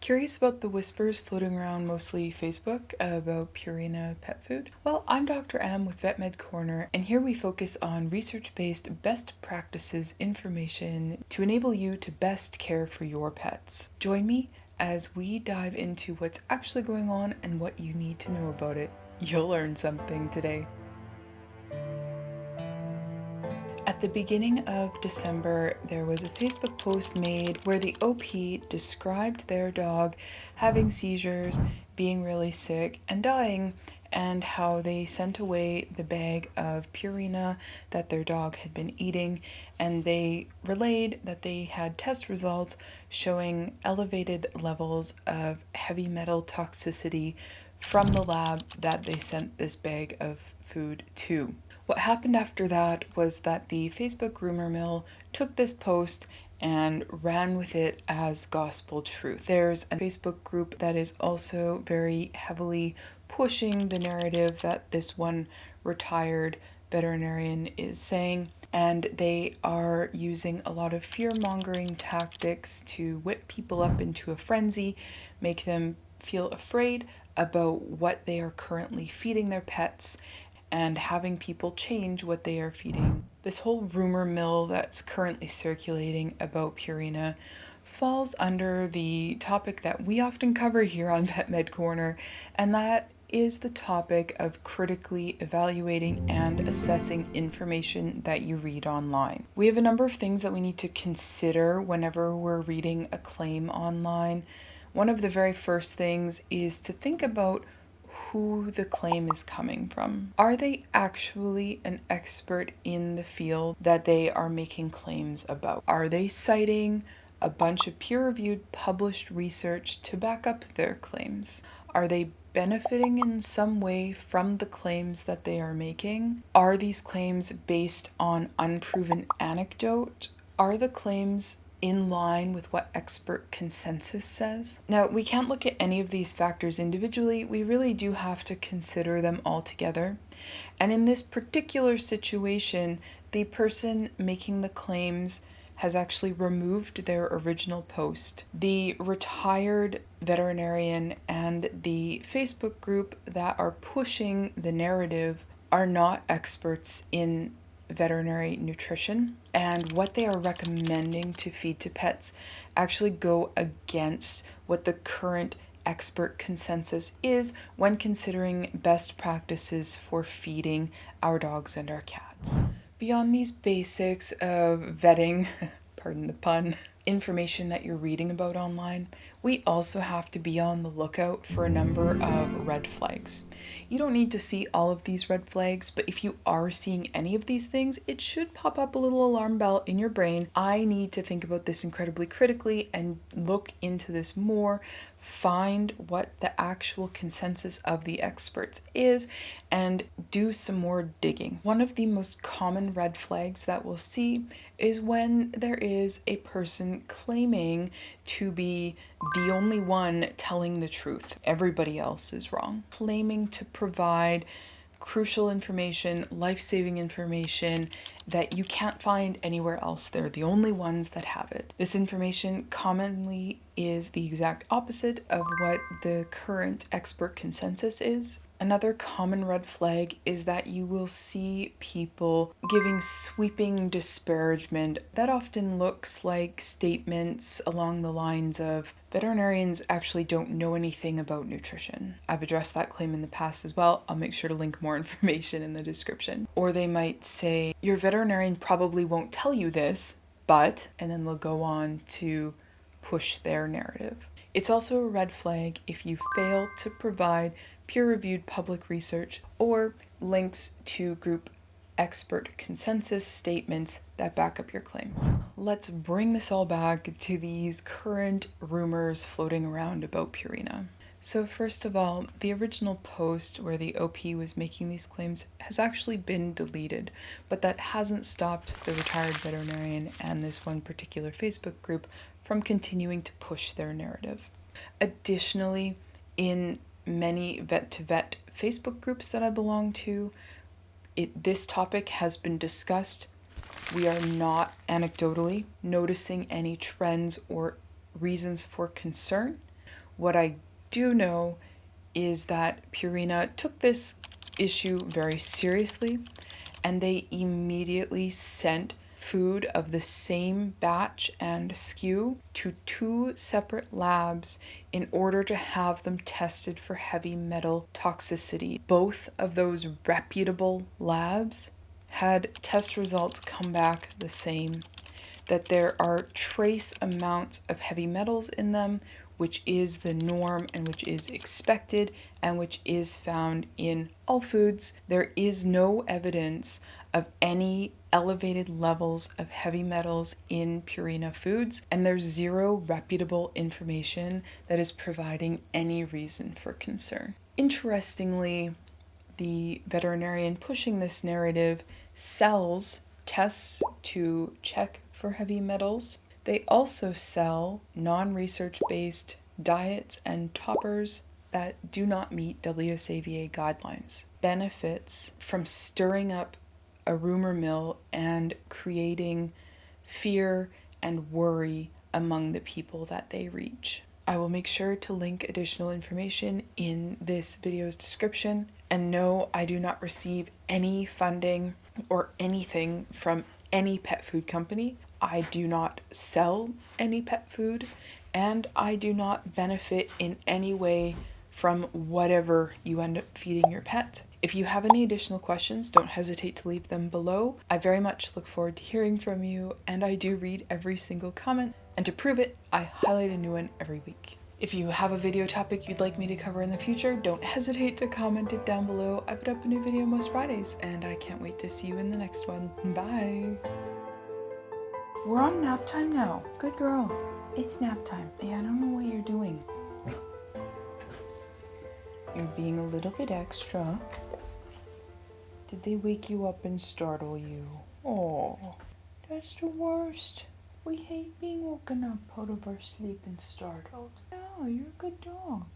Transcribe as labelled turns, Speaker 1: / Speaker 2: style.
Speaker 1: Curious about the whispers floating around mostly Facebook about Purina pet food? Well, I'm Dr. M with VetMed Corner, and here we focus on research-based best practices information to enable you to best care for your pets. Join me as we dive into what's actually going on and what you need to know about it. You'll learn something today. At the beginning of December, there was a Facebook post made where the OP described their dog having seizures, being really sick, and dying, and how they sent away the bag of Purina that their dog had been eating, and they relayed that they had test results showing elevated levels of heavy metal toxicity from the lab that they sent this bag of food to. What happened after that was that the Facebook rumor mill took this post and ran with it as gospel truth. There's a Facebook group that is also very heavily pushing the narrative that this one retired veterinarian is saying, and they are using a lot of fear-mongering tactics to whip people up into a frenzy, make them feel afraid about what they are currently feeding their pets, and having people change what they are feeding. This whole rumor mill that's currently circulating about Purina falls under the topic that we often cover here on VetMed Corner, and that is the topic of critically evaluating and assessing information that you read online. We have a number of things that we need to consider whenever we're reading a claim online. One of the very first things is to think about who the claim is coming from. Are they actually an expert in the field that they are making claims about? Are they citing a bunch of peer-reviewed published research to back up their claims? Are they benefiting in some way from the claims that they are making? Are these claims based on unproven anecdote? Are the claims in line with what expert consensus says? Now, we can't look at any of these factors individually. We really do have to consider them all together. And in this particular situation, the person making the claims has actually removed their original post. The retired veterinarian and the Facebook group that are pushing the narrative are not experts in veterinary nutrition, and what they are recommending to feed to pets actually go against what the current expert consensus is when considering best practices for feeding our dogs and our cats. Beyond these basics of vetting, pardon the pun, information that you're reading about online, we also have to be on the lookout for a number of red flags. You don't need to see all of these red flags, but if you are seeing any of these things, it should pop up a little alarm bell in your brain. I need to think about this incredibly critically and look into this more, find what the actual consensus of the experts is, and do some more digging. One of the most common red flags that we'll see is when there is a person claiming to be the only one telling the truth. Everybody else is wrong. Claiming to provide crucial information, life-saving information that you can't find anywhere else. They're the only ones that have it. This information commonly is the exact opposite of what the current expert consensus is. Another common red flag is that you will see people giving sweeping disparagement. That often looks like statements along the lines of, veterinarians actually don't know anything about nutrition. I've addressed that claim in the past as well. I'll make sure to link more information in the description. Or they might say, your veterinarian probably won't tell you this, but, and then they'll go on to push their narrative. It's also a red flag if you fail to provide peer-reviewed public research or links to group expert consensus statements that back up your claims. Let's bring this all back to these current rumors floating around about Purina. So first of all, the original post where the OP was making these claims has actually been deleted, but that hasn't stopped the retired veterinarian and this one particular Facebook group from continuing to push their narrative. Additionally, in many vet-to-vet Facebook groups that I belong to, this topic has been discussed. We are not anecdotally noticing any trends or reasons for concern. What I do know is that Purina took this issue very seriously, and they immediately sent food of the same batch and SKU to 2 separate labs in order to have them tested for heavy metal toxicity. Both of those reputable labs had test results come back the same, that there are trace amounts of heavy metals in them, which is the norm and which is expected and which is found in all foods. There is no evidence of any elevated levels of heavy metals in Purina foods, and there's zero reputable information that is providing any reason for concern. Interestingly, the veterinarian pushing this narrative sells tests to check for heavy metals. They also sell non-research based diets and toppers that do not meet WSAVA guidelines. Benefits from stirring up a rumor mill and creating fear and worry among the people that they reach. I will make sure to link additional information in this video's description. And no, I do not receive any funding or anything from any pet food company. I do not sell any pet food, and I do not benefit in any way from whatever you end up feeding your pet. If you have any additional questions, don't hesitate to leave them below. I very much look forward to hearing from you, and I do read every single comment. And to prove it, I highlight a new one every week. If you have a video topic you'd like me to cover in the future, don't hesitate to comment it down below. I put up a new video most Fridays, and I can't wait to see you in the next one. Bye! We're on nap time now. Good girl. It's nap time. Hey, I don't know what you're doing. You're being a little bit extra. Did they wake you up and startle you? Oh, that's the worst. We hate being woken up out of our sleep and startled. No, you're a good dog.